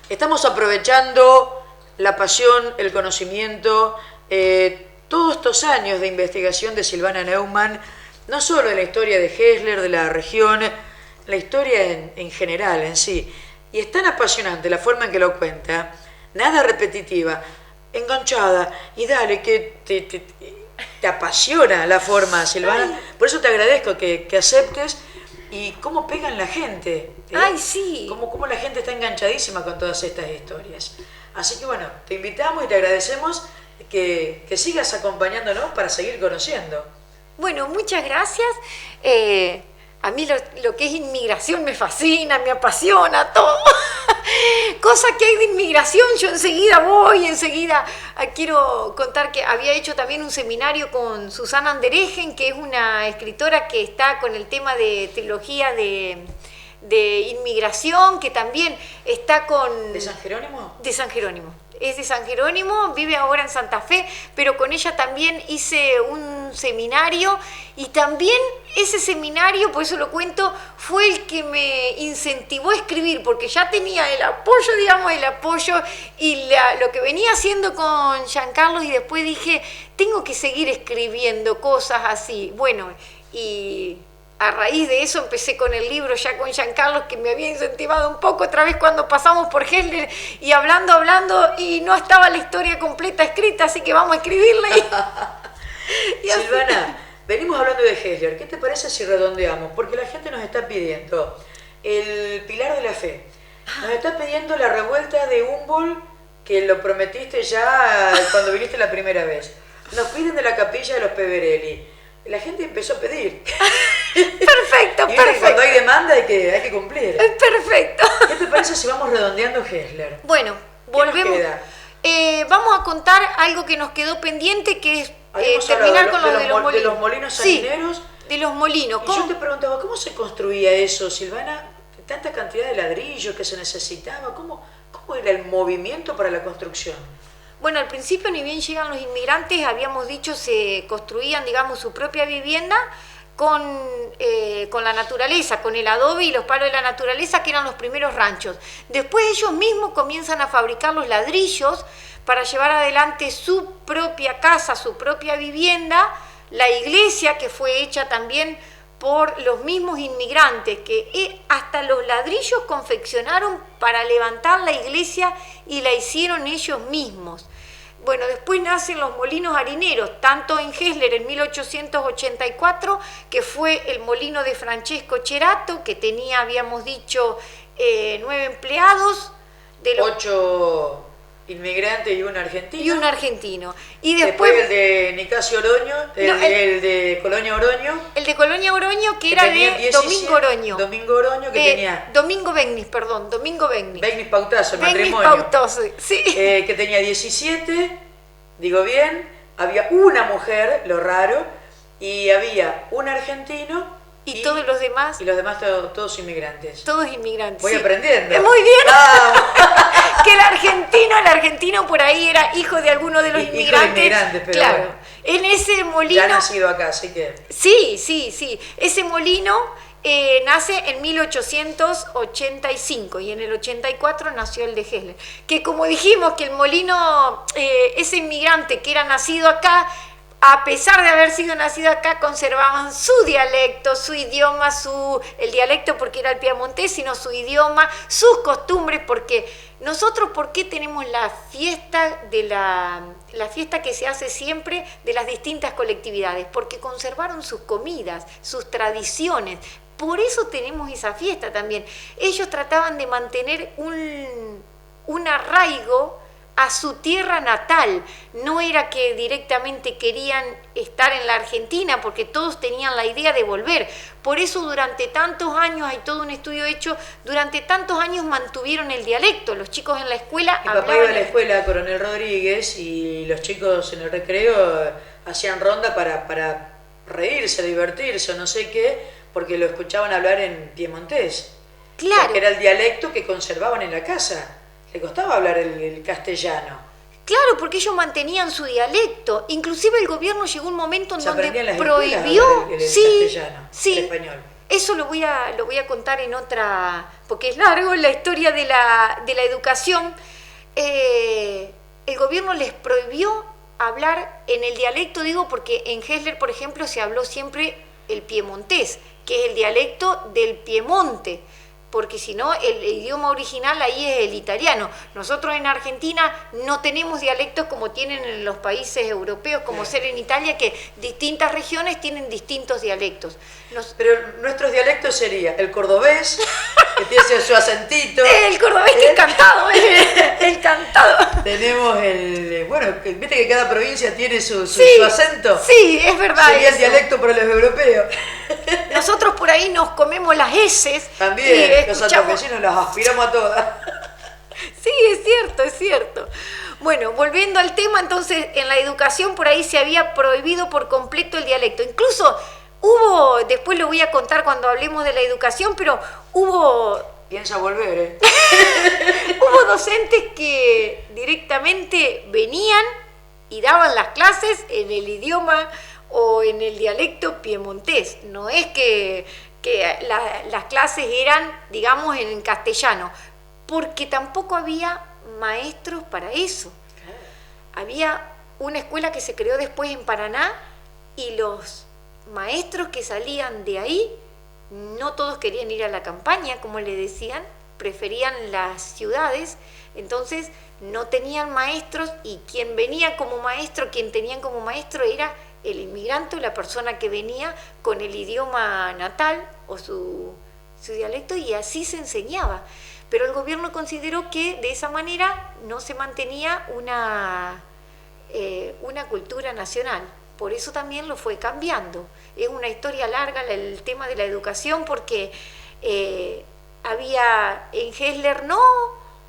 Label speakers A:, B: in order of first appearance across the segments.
A: Estamos aprovechando la pasión, el conocimiento, todos estos años de investigación de Silvana Neumann, no solo en la historia de Hessler, de la región, la historia en general, en sí. Y es tan apasionante la forma en que lo cuenta, nada repetitiva, enganchada, y dale, que te apasiona la forma, Silvana. Ay. Por eso te agradezco que aceptes. Y cómo pegan la gente.
B: ¡Ay, sí!
A: Cómo la gente está enganchadísima con todas estas historias. Así que bueno, te invitamos y te agradecemos que sigas acompañándonos para seguir conociendo.
B: Bueno, muchas gracias. A mí lo que es inmigración me fascina, me apasiona todo. Cosa que hay de inmigración, yo enseguida quiero contar que había hecho también un seminario con Susana Anderegen, que es una escritora que está con el tema de trilogía de inmigración, que también está con...
A: ¿De San Jerónimo?
B: De San Jerónimo. Es de San Jerónimo, vive ahora en Santa Fe, pero con ella también hice un seminario y también ese seminario, por eso lo cuento, fue el que me incentivó a escribir, porque ya tenía el apoyo y lo que venía haciendo con Giancarlo, y después dije, tengo que seguir escribiendo cosas así. Bueno, y a raíz de eso empecé con el libro ya con Giancarlo, que me había incentivado un poco otra vez cuando pasamos por Hessler, y hablando, y no estaba la historia completa escrita, así que vamos a escribirla.
A: Silvana, venimos hablando de Hessler, ¿qué te parece si redondeamos? Porque la gente nos está pidiendo el pilar de la fe, nos está pidiendo la revuelta de Humboldt, que lo prometiste ya cuando viniste la primera vez, nos piden de la capilla de los Peverelli. La gente empezó a pedir.
B: Perfecto.
A: Cuando hay demanda hay que cumplir.
B: Perfecto.
A: ¿Qué te parece si vamos redondeando Hessler?
B: Bueno, volvemos. Vamos a contar algo que nos quedó pendiente, que es terminar con lo de los molinos.
A: De los molinos harineros.
B: Sí, de los molinos.
A: Y yo te preguntaba, ¿cómo se construía eso, Silvana? Tanta cantidad de ladrillos que se necesitaba. ¿Cómo era el movimiento para la construcción?
B: Bueno, al principio, ni bien llegan los inmigrantes, habíamos dicho, se construían, digamos, su propia vivienda con la naturaleza, con el adobe y los palos de la naturaleza, que eran los primeros ranchos. Después ellos mismos comienzan a fabricar los ladrillos para llevar adelante su propia casa, su propia vivienda, la iglesia, que fue hecha también por los mismos inmigrantes, que hasta los ladrillos confeccionaron para levantar la iglesia y la hicieron ellos mismos. Bueno, después nacen los molinos harineros, tanto en Hessler en 1884, que fue el molino de Francesco Cerato, que tenía, habíamos dicho, 9 empleados.
A: De los 8 inmigrantes y un argentino.
B: Y después
A: el de Nicasio Oroño, el de Colonia Oroño.
B: El de Colonia Oroño, que era de 17, Domingo Oroño.
A: Domingo Oroño, que tenía...
B: Domingo Begnis.
A: Begnis Pautazo, el matrimonio.
B: Pautazo, sí.
A: Que tenía 17, digo bien, había una mujer, lo raro, y había un argentino...
B: Y todos los demás.
A: Y los demás todos inmigrantes.
B: Todos inmigrantes.
A: Voy aprendiendo.
B: Muy bien. Que el argentino por ahí era hijo de alguno de los inmigrantes.
A: Hijo de inmigrantes, pero
B: claro.
A: Bueno.
B: En ese molino.
A: Ya ha nacido acá, así que.
B: Sí. Ese molino nace en 1885 y en el 84 nació el de Hessler. Que como dijimos que el molino, ese inmigrante que era nacido acá, a pesar de haber sido nacido acá, conservaban su dialecto, su idioma, el dialecto porque era el piamontés, sino su idioma, sus costumbres, porque nosotros, ¿por qué tenemos la fiesta la fiesta que se hace siempre de las distintas colectividades? Porque conservaron sus comidas, sus tradiciones. Por eso tenemos esa fiesta también. Ellos trataban de mantener un arraigo a su tierra natal. No era que directamente querían estar en la Argentina, porque todos tenían la idea de volver. Por eso durante tantos años, hay todo un estudio hecho, durante tantos años mantuvieron el dialecto. Los chicos en la escuela
A: Mi papá iba a la escuela Coronel Rodríguez y los chicos en el recreo hacían ronda para reírse, divertirse o no sé qué, porque lo escuchaban hablar en piemontés.
B: Claro.
A: Porque era el dialecto que conservaban en la casa. Le costaba hablar el castellano.
B: Claro, porque ellos mantenían su dialecto. Inclusive el gobierno llegó un momento en donde
A: aprendía en las
B: prohibió
A: el castellano, el español.
B: eso lo voy a contar en otra, porque es largo la historia de la educación. El gobierno les prohibió hablar en el dialecto, digo, porque en Gesler, por ejemplo, se habló siempre el piemontés, que es el dialecto del Piemonte, porque si no, el idioma original ahí es el italiano. Nosotros en Argentina no tenemos dialectos como tienen en los países europeos, como ser en Italia, que distintas regiones tienen distintos dialectos.
A: Pero nuestros dialectos sería el cordobés, que tiene su acentito.
B: El cordobés que es cantado, el cantado.
A: Tenemos viste que cada provincia tiene su acento.
B: Sí, es verdad.
A: Sería el dialecto para los europeos.
B: Nosotros por ahí nos comemos las heces.
A: También, los santafesinos las aspiramos a todas.
B: Sí, es cierto. Bueno, volviendo al tema, entonces, en la educación por ahí se había prohibido por completo el dialecto. Incluso después lo voy a contar cuando hablemos de la educación, pero
A: Piensa volver,
B: hubo docentes que directamente venían y daban las clases en el idioma o en el dialecto piemontés. No es que las clases eran, digamos, en castellano, porque tampoco había maestros para eso. Había una escuela que se creó después en Paraná y los maestros que salían de ahí, no todos querían ir a la campaña, como le decían, preferían las ciudades, entonces no tenían maestros y quien venía como maestro, quien tenían como maestro era el inmigrante o la persona que venía con el idioma natal o su dialecto, y así se enseñaba. Pero el gobierno consideró que de esa manera no se mantenía una cultura nacional. Por eso también lo fue cambiando. Es una historia larga el tema de la educación, porque había en Gesler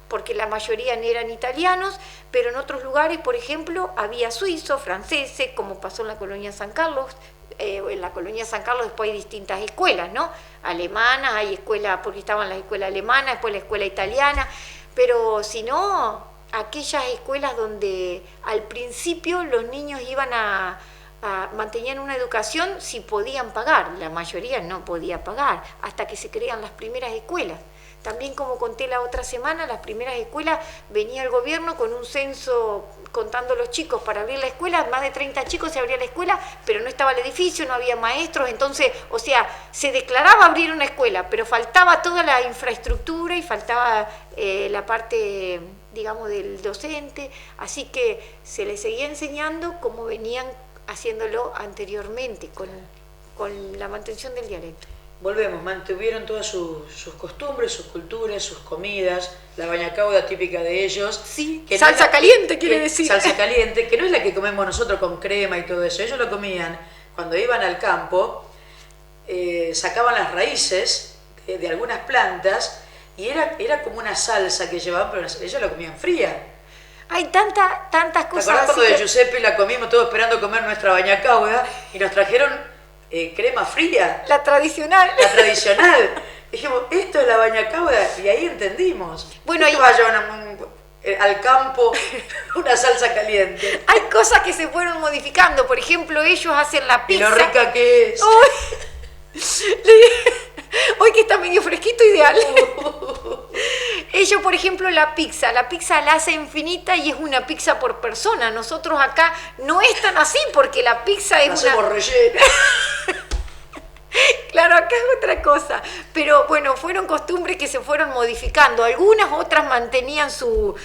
B: porque la mayoría eran italianos, pero en otros lugares, por ejemplo, había suizos, franceses, como pasó en la colonia San Carlos. En la colonia San Carlos después hay distintas escuelas, ¿no? Alemanas, hay escuelas, porque estaban las escuelas alemanas, después la escuela italiana, pero si no, aquellas escuelas donde al principio los niños iban mantenían una educación si podían pagar, la mayoría no podía pagar, hasta que se crean las primeras escuelas. También, como conté la otra semana, las primeras escuelas, venía el gobierno con un censo contando los chicos para abrir la escuela, más de 30 chicos se abría la escuela, pero no estaba el edificio, no había maestros, entonces, o sea, se declaraba abrir una escuela, pero faltaba toda la infraestructura y faltaba la parte, digamos, del docente, así que se les seguía enseñando como venían haciéndolo anteriormente, con la mantención del dialecto.
A: Volvemos, mantuvieron todas sus costumbres, sus culturas, sus comidas, la bañacauda típica de ellos.
B: Sí, que salsa caliente quiere decir.
A: Salsa caliente, que no es la que comemos nosotros con crema y todo eso. Ellos lo comían cuando iban al campo, sacaban las raíces de algunas plantas y era como una salsa que llevaban, pero ellos la comían fría.
B: Hay tantas cosas.
A: ¿Te acordás cuando de Giuseppe la comimos todos esperando comer nuestra bañacauda y nos trajeron crema fría?
B: La tradicional.
A: La tradicional. Dijimos, esto es la bañacauda, y ahí entendimos.
B: Bueno,
A: ¿Qué vayan al campo una salsa caliente?
B: Hay cosas que se fueron modificando. Por ejemplo, ellos hacen la pizza.
A: Y lo rica que es.
B: Hoy que está medio fresquito, ideal. Ellos, por ejemplo, la pizza la hacen finita y es una pizza por persona. Nosotros acá no es tan así, porque la pizza es
A: hacemos relleno.
B: Claro, acá es otra cosa. Pero bueno, fueron costumbres que se fueron modificando. Algunas otras mantenían su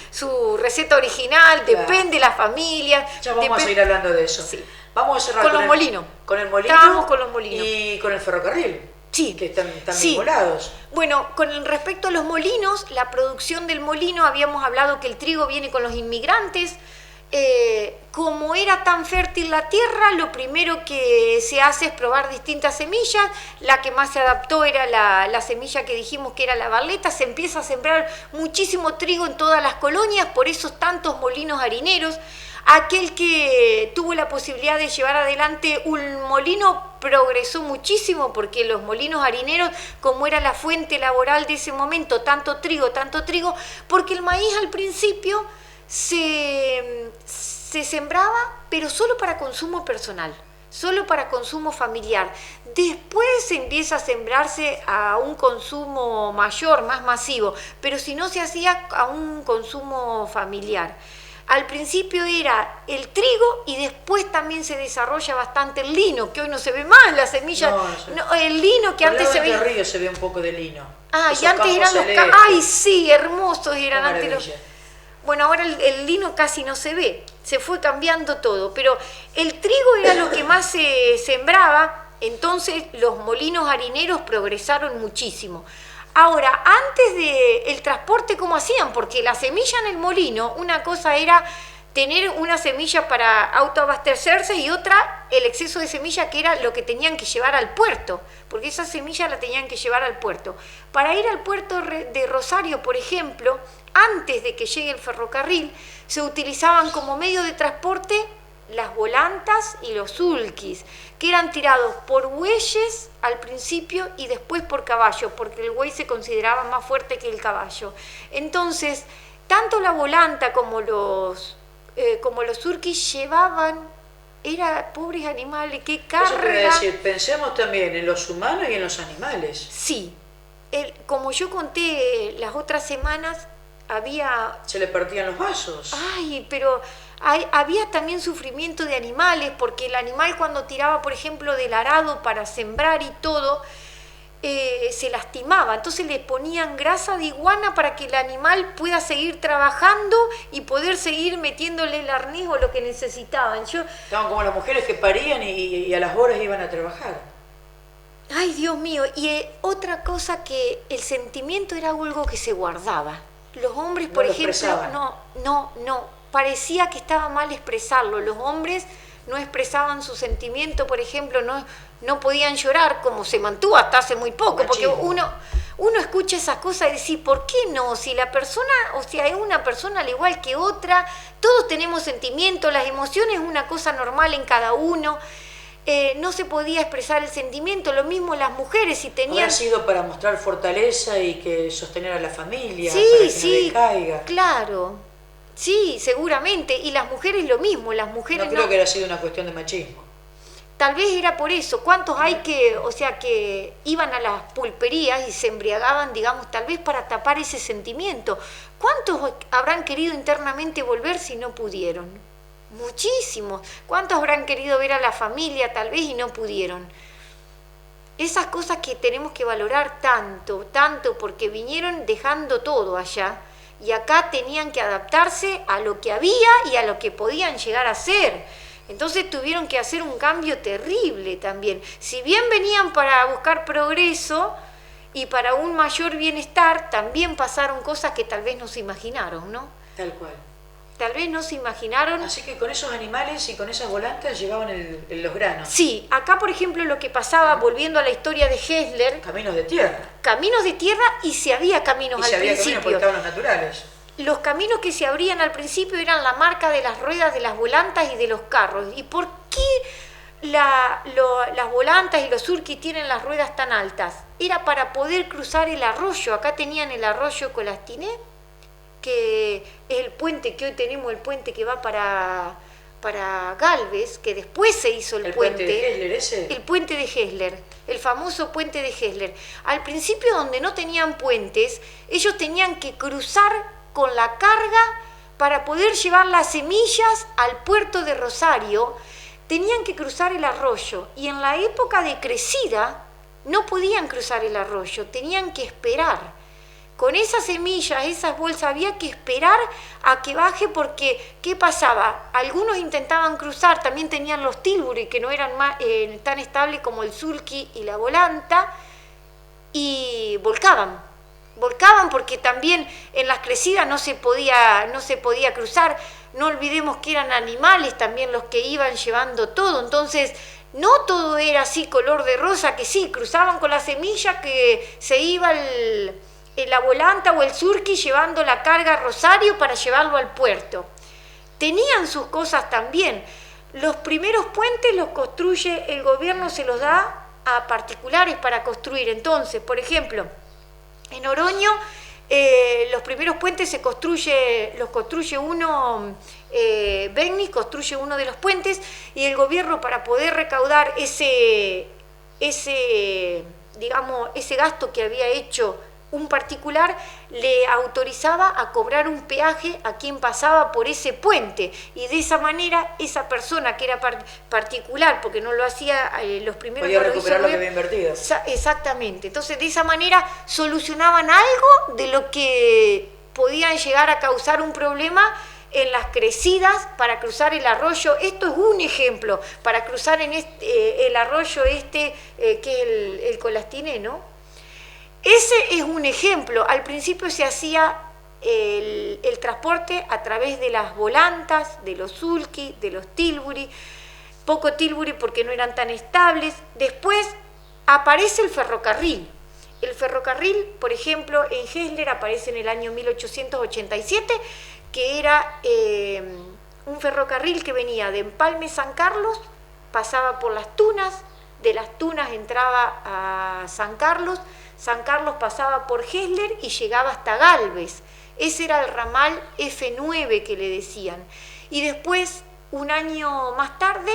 B: receta original, claro. Depende de la familia.
A: Ya vamos a seguir hablando de eso.
B: Sí.
A: Vamos a cerrar
B: con los molinos.
A: Con el molino.
B: Estábamos con los molinos.
A: Y con el ferrocarril.
B: Sí.
A: Que están vinculados.
B: Bueno, con respecto a los molinos, la producción del molino, habíamos hablado que el trigo viene con los inmigrantes. Como era tan fértil la tierra, lo primero que se hace es probar distintas semillas. La que más se adaptó era la semilla que dijimos que era la barleta. Se empieza a sembrar muchísimo trigo en todas las colonias, por esos tantos molinos harineros. Aquel que tuvo la posibilidad de llevar adelante un molino progresó muchísimo, porque los molinos harineros, como era la fuente laboral de ese momento, tanto trigo, porque el maíz al principio se sembraba, pero solo para consumo personal. solo para consumo familiar. Después empieza a sembrarse a un consumo mayor, más masivo, pero si no se hacía a un consumo familiar. Al principio era el trigo y después también se desarrolla bastante el lino, que hoy no se ve más, las semillas, el lino que antes se veía.
A: En Río se ve un poco de lino.
B: Ah,
A: Esos
B: y antes eran ay sí, hermosos eran antes los. Bueno, ahora el lino casi no se ve, se fue cambiando todo, pero el trigo era lo que más se sembraba, entonces los molinos harineros progresaron muchísimo. Ahora, antes del transporte, ¿cómo hacían? Porque la semilla en el molino, una cosa era tener una semilla para autoabastecerse y otra el exceso de semilla, que era lo que tenían que llevar al puerto, porque esa semilla la tenían que llevar al puerto. Para ir al puerto de Rosario, por ejemplo, antes de que llegue el ferrocarril, se utilizaban como medio de transporte las volantas y los sulkis, que eran tirados por bueyes al principio y después por caballo, porque el buey se consideraba más fuerte que el caballo. Entonces, tanto la volanta como los sulkis llevaban, pobres animales, qué carga.
A: Eso quiere decir, pensemos también en los humanos y en los animales.
B: Sí, como yo conté las otras semanas,
A: se le partían los vasos.
B: Ay, pero había también sufrimiento de animales, porque el animal cuando tiraba, por ejemplo, del arado para sembrar y todo, se lastimaba. Entonces le ponían grasa de iguana para que el animal pueda seguir trabajando y poder seguir metiéndole el arnés o lo que necesitaban.
A: Estaban como las mujeres que parían y a las horas iban a trabajar.
B: Ay, Dios mío. Y otra cosa, que el sentimiento era algo que se guardaba. Los hombres, por ejemplo, no, parecía que estaba mal expresarlo. Los hombres no expresaban su sentimiento, por ejemplo, no podían llorar, como se mantuvo hasta hace muy poco, porque uno escucha esas cosas y dice, ¿por qué no? Si la persona, o sea, es una persona al igual que otra, todos tenemos sentimientos, las emociones es una cosa normal en cada uno. No se podía expresar el sentimiento, lo mismo las mujeres, si tenían...
A: Habrá sido para mostrar fortaleza y que sostener a la familia,
B: sí,
A: para que
B: sí,
A: no le caiga.
B: Claro, sí, seguramente, y las mujeres lo mismo, las mujeres
A: no creo que haya sido una cuestión de machismo.
B: Tal vez era por eso. ¿Cuántos hay que iban a las pulperías y se embriagaban, digamos, tal vez para tapar ese sentimiento? ¿Cuántos habrán querido internamente volver si no pudieron? Muchísimos. ¿Cuántos habrán querido ver a la familia tal vez y no pudieron? Esas cosas que tenemos que valorar tanto, porque vinieron dejando todo allá y acá tenían que adaptarse a lo que había y a lo que podían llegar a ser. Entonces tuvieron que hacer un cambio terrible también. Si bien venían para buscar progreso y para un mayor bienestar, también pasaron cosas que tal vez no se imaginaron, ¿no?
A: Tal cual.
B: Tal vez no se imaginaron.
A: Así que con esos animales y con esas volantas llevaban los granos.
B: Sí, acá por ejemplo lo que pasaba, volviendo a la historia de Hessler.
A: Caminos de tierra.
B: Caminos de tierra y se había caminos al principio.
A: Caminos porque estaban los naturales.
B: Los caminos que se abrían al principio eran la marca de las ruedas de las volantas y de los carros. ¿Y por qué las volantas y los surquis tienen las ruedas tan altas? Era para poder cruzar el arroyo. Acá tenían el arroyo Colastiné, que es el puente que hoy tenemos, el puente que va para Galvez, que después se hizo el puente.
A: ¿El puente de Hessler ese?
B: El puente de Hessler, el famoso puente de Hessler. Al principio, donde no tenían puentes, ellos tenían que cruzar con la carga para poder llevar las semillas al puerto de Rosario. Tenían que cruzar el arroyo y en la época de crecida no podían cruzar el arroyo, tenían que esperar. Con esas semillas, esas bolsas, había que esperar a que baje, porque ¿qué pasaba? Algunos intentaban cruzar, también tenían los tilbury, que no eran tan estables como el sulky y la volanta, y volcaban porque también en las crecidas no se podía cruzar. No olvidemos que eran animales también los que iban llevando todo, entonces no todo era así color de rosa, que sí, cruzaban con la semilla, que se iba la volanta o el surqui llevando la carga a Rosario para llevarlo al puerto. Tenían sus cosas también. Los primeros puentes los construye el gobierno, se los da a particulares para construir. Entonces, por ejemplo, en Oroño Los primeros puentes los construye uno, Benny construye uno de los puentes, y el gobierno, para poder recaudar ese gasto que había hecho un particular, le autorizaba a cobrar un peaje a quien pasaba por ese puente, y de esa manera esa persona que era particular, porque no lo hacía los primeros,
A: podía recuperar lo que había invertido.
B: Exactamente. Entonces, de esa manera solucionaban algo de lo que podían llegar a causar un problema en las crecidas para cruzar el arroyo. Esto es un ejemplo para cruzar en el arroyo que es el Colastiné, ¿no? Ese es un ejemplo. Al principio se hacía el transporte a través de las volantas, de los sulky, de los tilbury, poco tilbury porque no eran tan estables. Después aparece el ferrocarril. El ferrocarril, por ejemplo, en Gesler aparece en el año 1887, que era un ferrocarril que venía de Empalme, San Carlos, pasaba por Las Tunas, de Las Tunas entraba a San Carlos pasaba por Gesler y llegaba hasta Galvez. Ese era el ramal F9 que le decían. Y después, un año más tarde,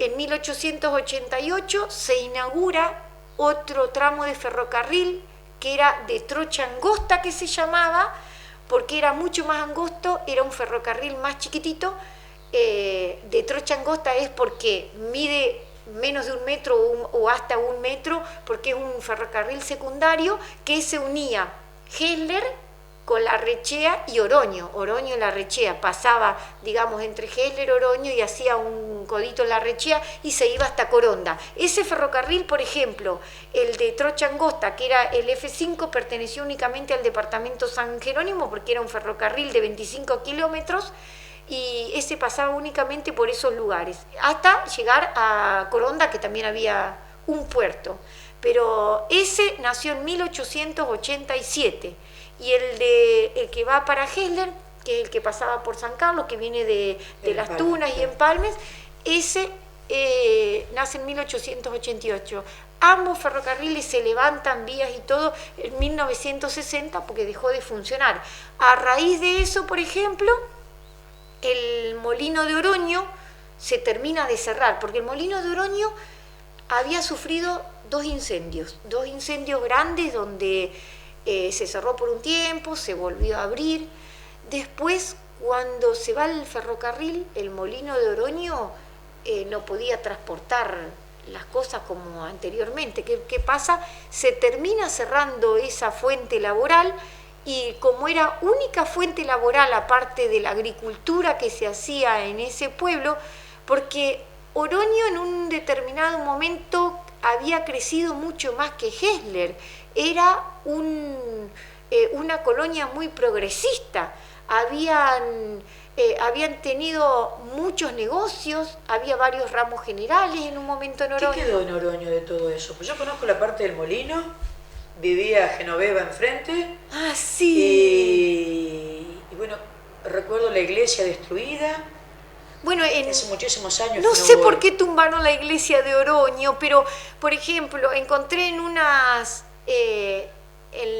B: en 1888, se inaugura otro tramo de ferrocarril que era de trocha angosta, que se llamaba, porque era mucho más angosto, era un ferrocarril más chiquitito. De trocha angosta es porque mide menos de 1 metro o hasta 1 metro, porque es un ferrocarril secundario que se unía Gesler con Larrechea y Oroño. Oroño y Larrechea, pasaba, digamos, entre Gesler y Oroño y hacía un codito en Larrechea y se iba hasta Coronda. Ese ferrocarril, por ejemplo, el de Trocha Angosta, que era el F5, perteneció únicamente al departamento San Jerónimo, porque era un ferrocarril de 25 kilómetros, y ese pasaba únicamente por esos lugares, hasta llegar a Coronda, que también había un puerto. Pero ese nació en 1887, y el que va para Gesler, que es el que pasaba por San Carlos, que viene de Las Tunas y Empalmes, ese nace en 1888. Ambos ferrocarriles se levantan vías y todo en 1960 porque dejó de funcionar. A raíz de eso, por ejemplo, el molino de Oroño se termina de cerrar, porque el molino de Oroño había sufrido dos incendios grandes donde se cerró por un tiempo, se volvió a abrir. Después, cuando se va el ferrocarril, el molino de Oroño no podía transportar las cosas como anteriormente. ¿Qué pasa? Se termina cerrando esa fuente laboral, y como era única fuente laboral aparte de la agricultura que se hacía en ese pueblo, porque Oroño en un determinado momento había crecido mucho más que Gesler, era una colonia muy progresista, habían tenido muchos negocios, había varios ramos generales en un momento en Oroño.
A: ¿Qué quedó en Oroño de todo eso? Pues yo conozco la parte del molino, vivía Genoveva enfrente.
B: Ah, sí.
A: Y bueno, recuerdo la iglesia destruida.
B: Bueno,
A: hace muchísimos años.
B: No sé por qué tumbaron la iglesia de Oroño, pero, por ejemplo, encontré en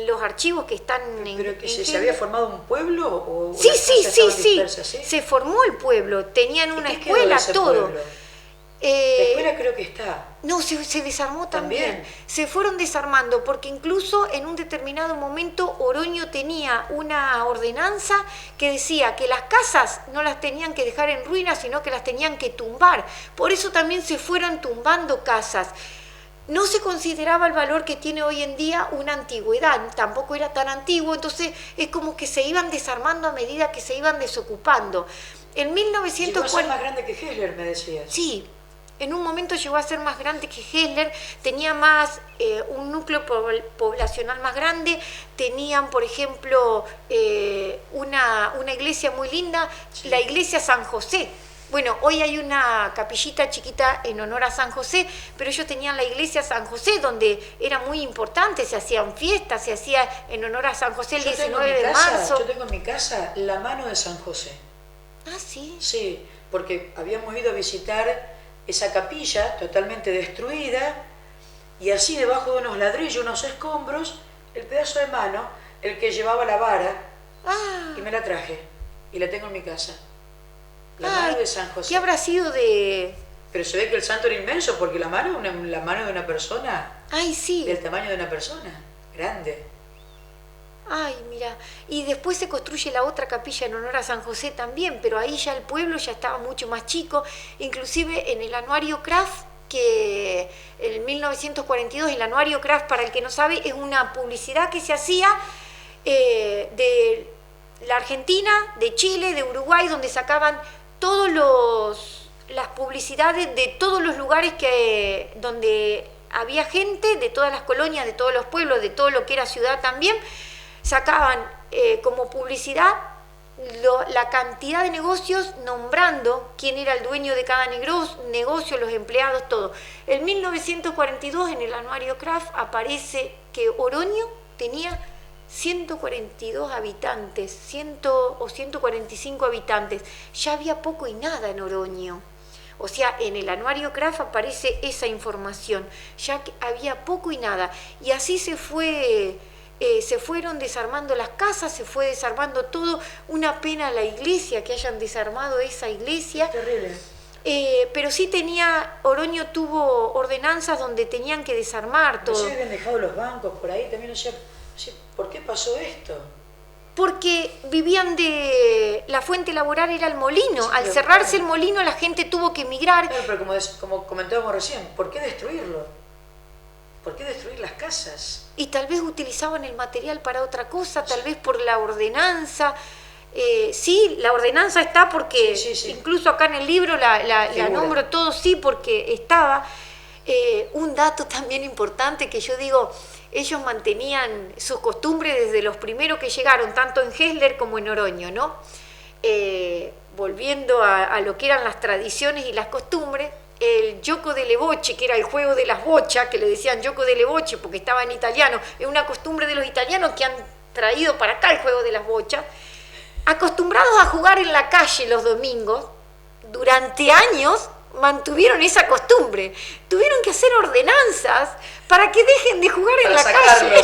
B: los archivos que están
A: ¿Pero que se había formado un pueblo? ¿O
B: sí,
A: ¿sí?
B: Se formó el pueblo, tenían una escuela, todo.
A: La escuela creo que está.
B: No, se desarmó también. Se fueron desarmando porque incluso en un determinado momento Oroño tenía una ordenanza que decía que las casas no las tenían que dejar en ruinas, sino que las tenían que tumbar. Por eso también se fueron tumbando casas. No se consideraba el valor que tiene hoy en día una antigüedad, tampoco era tan antiguo, entonces es como que se iban desarmando a medida que se iban desocupando. En 1940...
A: Llegó a ser más grande que Gesler, me decías.
B: Sí. En un momento llegó a ser más grande que Gesler, tenía más un núcleo poblacional más grande, tenían, por ejemplo, una iglesia muy linda, sí. La iglesia San José. Bueno, hoy hay una capillita chiquita en honor a San José, pero ellos tenían la iglesia San José, donde era muy importante, se hacían fiestas, se hacía en honor a San José el 19 de marzo.
A: Yo tengo en mi casa la mano de San José.
B: Ah, ¿sí?
A: Sí, porque habíamos ido a visitar esa capilla totalmente destruida, y así debajo de unos ladrillos, unos escombros, el pedazo de mano, el que llevaba la vara,
B: Ah,
A: y me la traje. Y la tengo en mi casa. La
B: ay,
A: mano de San José.
B: ¿qué habrá sido de...?
A: Pero se ve que el santo era inmenso, porque la mano de una persona,
B: Ay, sí.
A: del tamaño de una persona, grande.
B: Ay, mira. Y después se construye la otra capilla en honor a San José también, pero ahí ya el pueblo ya estaba mucho más chico. Inclusive en el anuario Kraft, que en 1942, el anuario Kraft, para el que no sabe, es una publicidad que se hacía de la Argentina, de Chile, de Uruguay, donde sacaban las publicidades de todos los lugares donde había gente, de todas las colonias, de todos los pueblos, de todo lo que era ciudad también, sacaban como publicidad la cantidad de negocios nombrando quién era el dueño de cada negocio, los empleados, todo. En 1942, en el anuario Kraft, aparece que Oroño tenía 142 habitantes, 100 o 145 habitantes. Ya había poco y nada en Oroño. O sea, en el anuario Kraft aparece esa información. Ya que había poco y nada. Y así se fueron desarmando las casas, se fue desarmando todo. Una pena la iglesia, que hayan desarmado esa iglesia.
A: Es terrible.
B: Pero sí Oroño tuvo ordenanzas donde tenían que desarmar todo.
A: No se habían dejado los bancos por ahí, también no sé por qué pasó esto.
B: Porque vivían la fuente laboral era el molino.
A: Sí,
B: Al cerrarse el molino la gente tuvo que emigrar.
A: Claro, pero como comentábamos recién, ¿por qué destruirlo? ¿Por qué destruir las casas?
B: Y tal vez utilizaban el material para otra cosa, tal vez por la ordenanza. Sí, la ordenanza está porque
A: sí.
B: incluso acá en el libro la nombro todo, sí, porque estaba. Un dato también importante que yo digo, ellos mantenían sus costumbres desde los primeros que llegaron, tanto en Gesler como en Oroño, ¿no? Volviendo a lo que eran las tradiciones y las costumbres, el gioco delle bocce, que era el juego de las bochas, que le decían gioco delle bocce porque estaba en italiano, es una costumbre de los italianos que han traído para acá el juego de las bochas, acostumbrados a jugar en la calle los domingos, durante años mantuvieron esa costumbre. Tuvieron que hacer ordenanzas para que dejen de jugar en la calle.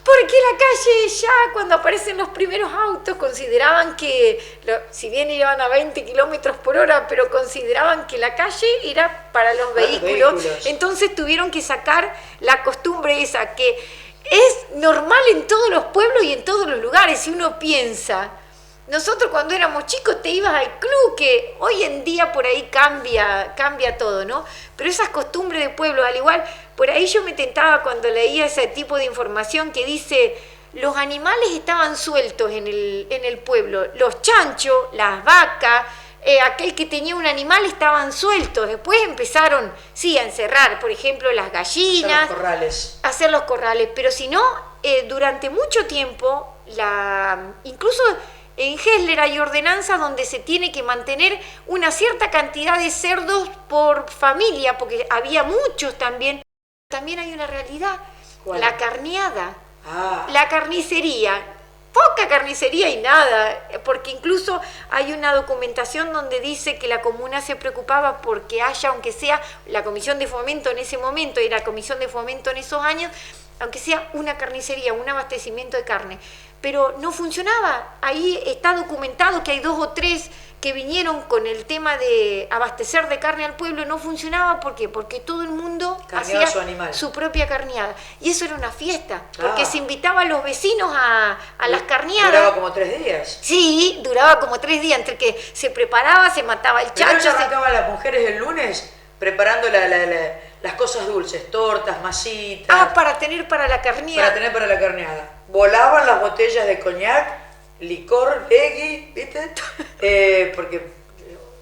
B: Porque la calle ya cuando aparecen los primeros autos consideraban que, si bien iban a 20 kilómetros por hora, pero consideraban que la calle era para los vehículos. Entonces tuvieron que sacar la costumbre esa que es normal en todos los pueblos y en todos los lugares. Si uno piensa, nosotros cuando éramos chicos te ibas al club, que hoy en día por ahí cambia todo, ¿no? Pero esas costumbres de pueblo, al igual, por ahí yo me tentaba cuando leía ese tipo de información que dice, los animales estaban sueltos en el pueblo, los chanchos, las vacas, aquel que tenía un animal estaban sueltos. Después empezaron, sí, a encerrar, por ejemplo, las gallinas, hacer los corrales, pero si no, durante mucho tiempo, incluso en Gesler hay ordenanzas donde se tiene que mantener una cierta cantidad de cerdos por familia, porque había muchos también. También hay una realidad, ¿cuál? La carneada, la carnicería. Poca carnicería y nada, porque incluso hay una documentación donde dice que la comuna se preocupaba porque haya, aunque sea la comisión de fomento en ese momento y la comisión de fomento en esos años, aunque sea una carnicería, un abastecimiento de carne. Pero no funcionaba. Ahí está documentado que hay 2 o 3 que vinieron con el tema de abastecer de carne al pueblo. No funcionaba, ¿por qué? Porque todo el mundo
A: carneaba
B: hacía su propia carneada. Y eso era una fiesta, porque se invitaba a los vecinos a las carneadas.
A: ¿Duraba como 3 días?
B: Sí, duraba como 3 días, entre que se preparaba, se mataba el chancho.
A: Pero arrancaban las mujeres el lunes preparando las cosas dulces, tortas, masitas.
B: Para tener para la carneada.
A: Para tener para la carneada. Volaban las botellas de coñac, licor, legui, ¿viste? Porque,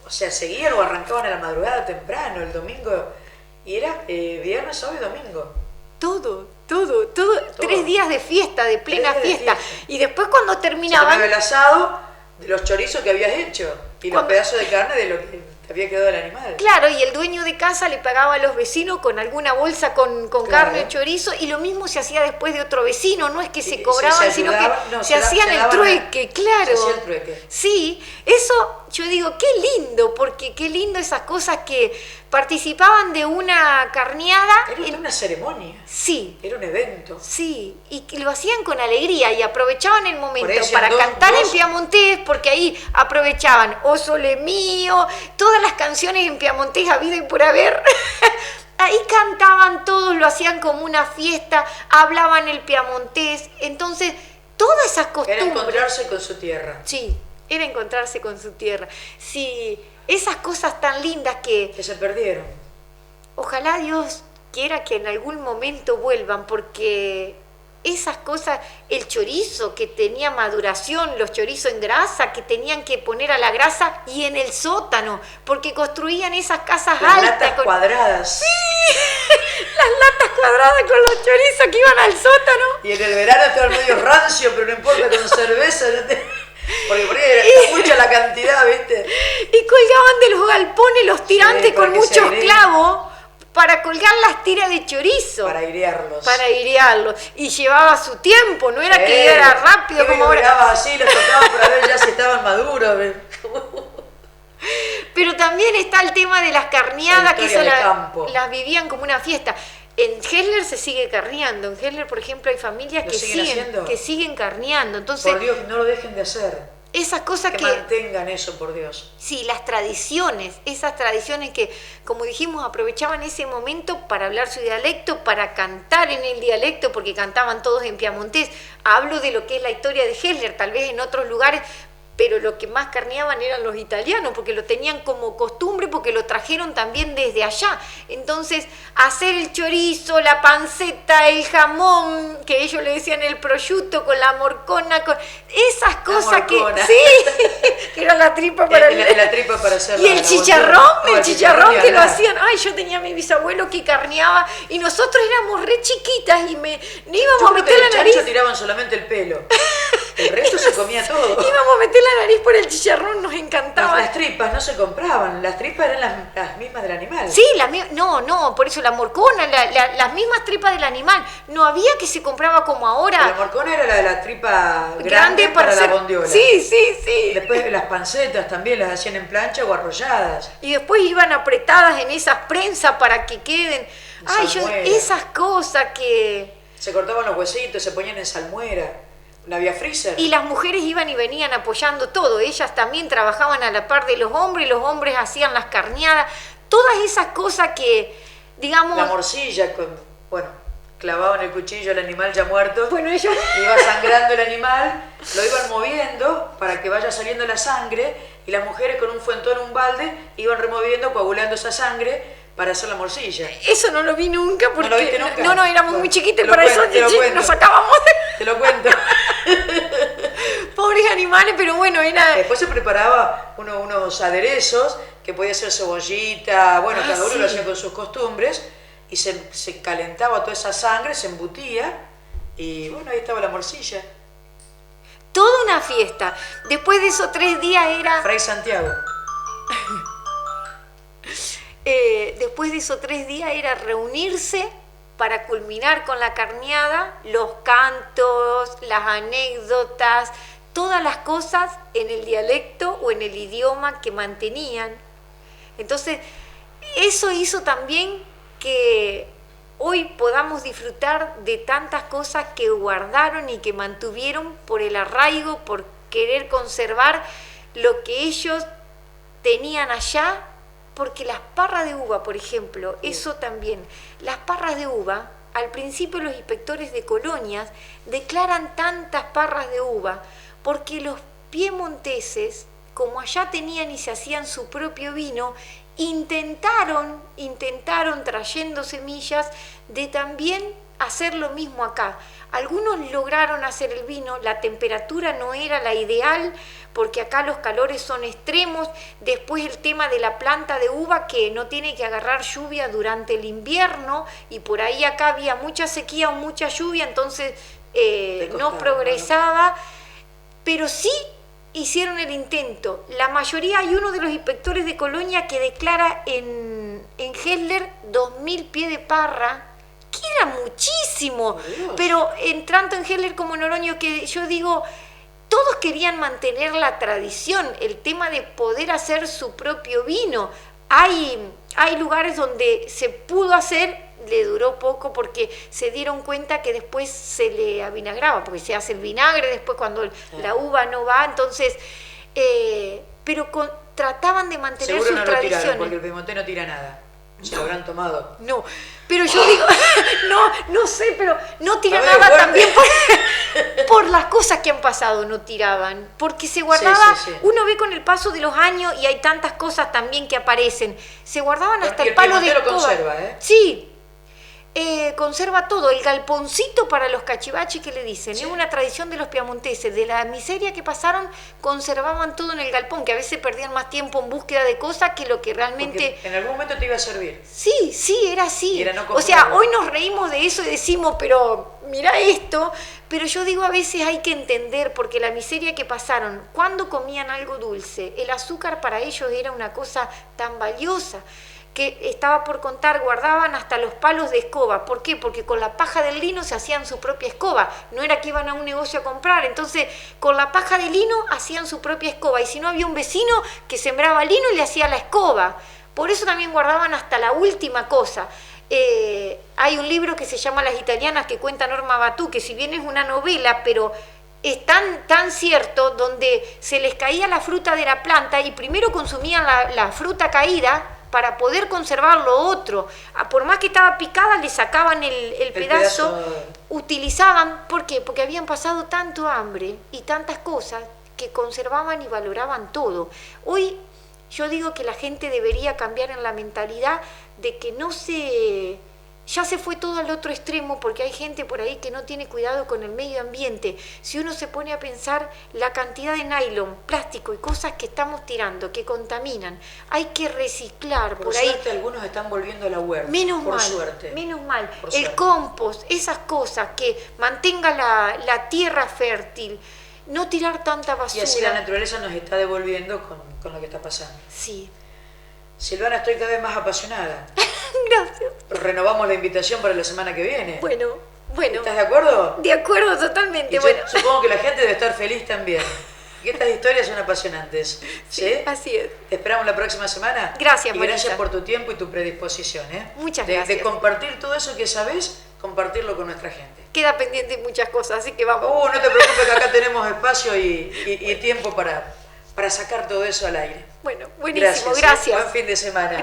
A: o sea, seguían o arrancaban a la madrugada temprano, el domingo, y era viernes, sábado y domingo.
B: Todo. 3 días de fiesta, de plena fiesta. Y después cuando terminaban...
A: Se el asado de los chorizos que habías hecho y los pedazos de carne de lo que había quedado el animal.
B: Claro, y el dueño de casa le pagaba a los vecinos con alguna bolsa con carne o chorizo, y lo mismo se hacía después de otro vecino. No es que se cobraban, sino que se hacían el trueque, claro.
A: Se hacía el trueque.
B: Sí, eso yo digo, qué lindo, porque qué lindo esas cosas que participaban de una carneada.
A: Era una ceremonia.
B: Sí.
A: Era un evento.
B: Sí, y que lo hacían con alegría y aprovechaban el momento
A: decían
B: para cantar en piamontés, porque ahí aprovechaban O Sole Mío, todas las canciones en piamontés habido y por haber. Ahí cantaban todos, lo hacían como una fiesta, hablaban el piamontés, entonces todas esas costumbres.
A: Era encontrarse con su tierra.
B: Sí, era encontrarse con su tierra. Sí, esas cosas tan lindas que
A: se perdieron.
B: Ojalá Dios quiera que en algún momento vuelvan, porque esas cosas, el chorizo que tenía maduración, los chorizos en grasa que tenían que poner a la grasa y en el sótano, porque construían esas casas
A: las
B: altas.
A: Latas cuadradas.
B: Sí, las latas cuadradas con los chorizos que iban al sótano.
A: Y en el verano estaba medio rancio, pero no importa, con cerveza. Porque por ahí era mucha la cantidad, ¿viste?
B: Y colgaban de los galpones los tirantes con muchos clavos para colgar las tiras de chorizo.
A: Para airearlos.
B: Para airearlos. Y llevaba su tiempo, no era que era rápido como ahora.
A: Así, los tocaba para ver ya si estaban maduros.
B: Pero también está el tema de las carneadas, que eso las vivían como una fiesta. En Hessler se sigue carneando. En Hessler, por ejemplo, hay familias que siguen carneando. Entonces,
A: por Dios, no lo dejen de hacer.
B: Esas cosas que
A: mantengan eso, por Dios.
B: Sí, las tradiciones, esas tradiciones que, como dijimos, aprovechaban ese momento para hablar su dialecto, para cantar en el dialecto, porque cantaban todos en piamontés. Hablo de lo que es la historia de Hessler, tal vez en otros lugares, pero lo que más carneaban eran los italianos, porque lo tenían como costumbre, porque lo trajeron también desde allá. Entonces, hacer el chorizo, la panceta, el jamón, que ellos le decían el prosciutto, con la morcona, con esas cosas que... Sí, que era la tripa para...
A: La tripa para hacer
B: y el chicharrón que lo hacían. Ay, yo tenía a mi bisabuelo que carneaba, y nosotros éramos re chiquitas, y no íbamos a meter la nariz.
A: Chancho tiraban solamente el pelo. El resto se comía todo.
B: Íbamos a meter la nariz por el chicharrón, nos encantaba.
A: Las tripas no se compraban, las tripas eran las mismas del animal.
B: Sí, no, por eso la morcona, las mismas tripas del animal. No había que se compraba como ahora.
A: La morcona era la tripa grande para la bondiola.
B: Sí.
A: Después las pancetas también las hacían en plancha o arrolladas.
B: Y después iban apretadas en esas prensas para que queden. Esas cosas que...
A: Se cortaban los huesitos, se ponían en salmuera. No había freezer.
B: Y las mujeres iban y venían apoyando todo. Ellas también trabajaban a la par de los hombres hacían las carneadas. Todas esas cosas que, digamos...
A: La morcilla, clavaban el cuchillo al animal ya muerto.
B: Ellos...
A: Iba sangrando el animal, lo iban moviendo para que vaya saliendo la sangre, y las mujeres con un fuentón, un balde, iban removiendo, coagulando esa sangre para hacer la morcilla.
B: Eso no lo vi nunca, porque...
A: ¿No lo viste nunca?
B: No, éramos muy chiquitos para eso, nos sacábamos
A: Te lo cuento.
B: Pobres animales, pero era...
A: Después se preparaba unos aderezos, que podía ser cebollita, cada uno lo hacía con sus costumbres, y se calentaba toda esa sangre, se embutía, y ahí estaba la morcilla.
B: Toda una fiesta. Después de esos 3 días era...
A: Fray Santiago.
B: Después de esos 3 días era reunirse para culminar con la carneada, los cantos, las anécdotas, todas las cosas en el dialecto o en el idioma que mantenían. Entonces, eso hizo también que hoy podamos disfrutar de tantas cosas que guardaron y que mantuvieron por el arraigo, por querer conservar lo que ellos tenían allá. Porque las parras de uva, por ejemplo, eso también, las parras de uva, al principio los inspectores de colonias declaran tantas parras de uva porque los piemonteses, como allá tenían y se hacían su propio vino, intentaron trayendo semillas de también hacer lo mismo acá. Algunos lograron hacer el vino, la temperatura no era la ideal, porque acá los calores son extremos. Después el tema de la planta de uva, que no tiene que agarrar lluvia durante el invierno, y por ahí acá había mucha sequía o mucha lluvia, entonces no progresaba, pero sí hicieron el intento. La mayoría, hay uno de los inspectores de Colonia que declara en Hessler 2000 pies de parra, que era muchísimo, pero tanto en Hessler como en Oroño, que yo digo, todos querían mantener la tradición, el tema de poder hacer su propio vino. Hay lugares donde se pudo hacer, le duró poco porque se dieron cuenta que después se le avinagraba, porque se hace el vinagre después cuando la uva no va, entonces, pero trataban de mantener
A: seguro
B: sus
A: no
B: tradiciones.
A: Lo tiraron, porque el Piemonte no tira nada. Se lo habrán tomado.
B: No, pero yo digo, no sé, pero no
A: A
B: tiraban
A: ver,
B: nada
A: fuerte.
B: también por las cosas que han pasado, no tiraban, porque se guardaba,
A: Sí.
B: uno ve con el paso de los años y hay tantas cosas también que aparecen, se guardaban hasta
A: Y
B: el palo de
A: piemonte lo
B: escoba.
A: conserva, ¿eh?
B: Sí. Conserva todo, el galponcito para los cachivaches que le dicen,
A: Sí.
B: es una tradición de los piamonteses, de la miseria que pasaron, conservaban todo en el galpón, que a veces perdían más tiempo en búsqueda de cosas que lo que realmente...
A: Porque en algún momento te iba a servir.
B: Sí, era así.
A: Y era no
B: o sea,
A: comprarlo.
B: hoy nos reímos de eso y decimos, pero mira esto, pero yo digo a veces hay que entender, porque la miseria que pasaron, cuando comían algo dulce, el azúcar para ellos era una cosa tan valiosa, que estaba por contar, guardaban hasta los palos de escoba. ¿Por qué? Porque con la paja del lino se hacían su propia escoba, no era que iban a un negocio a comprar, entonces con la paja de lino hacían su propia escoba, y si no había un vecino que sembraba lino y le hacía la escoba. Por eso también guardaban hasta la última cosa. Hay un libro que se llama Las Italianas que cuenta Norma Batú, que si bien es una novela, pero es tan cierto, donde se les caía la fruta de la planta y primero consumían la fruta caída para poder conservar lo otro. Por más que estaba picada, le sacaban el pedazo, utilizaban, ¿por qué? Porque habían pasado tanto hambre y tantas cosas que conservaban y valoraban todo. Hoy yo digo que la gente debería cambiar en la mentalidad de que ya se fue todo al otro extremo, porque hay gente por ahí que no tiene cuidado con el medio ambiente. Si uno se pone a pensar la cantidad de nylon, plástico y cosas que estamos tirando, que contaminan, hay que reciclar.
A: Por
B: por
A: suerte
B: ahí,
A: algunos están volviendo a la huerta.
B: menos
A: por
B: mal,
A: suerte.
B: menos mal.
A: Por
B: El
A: suerte.
B: compost, esas cosas que mantenga la tierra fértil, no tirar tanta basura.
A: Y así la naturaleza nos está devolviendo con lo que está pasando.
B: Sí.
A: Silvana, estoy cada vez más apasionada.
B: Gracias.
A: Renovamos la invitación para la semana que viene.
B: Bueno.
A: ¿Estás de acuerdo?
B: De acuerdo, totalmente.
A: Y yo
B: Bueno.
A: supongo que la gente debe estar feliz también. Que estas historias son apasionantes. ¿Sí?
B: Así es.
A: Te esperamos la próxima semana.
B: Gracias,
A: y
B: Marisa.
A: gracias por tu tiempo y tu predisposición.
B: Muchas
A: De
B: gracias.
A: compartir todo eso que sabes, compartirlo con nuestra gente.
B: Queda pendiente muchas cosas, así que vamos.
A: No te preocupes que acá tenemos espacio y tiempo para sacar todo eso al aire.
B: Bueno, buenísimo, gracias.
A: Buen fin de semana.
B: Gracias.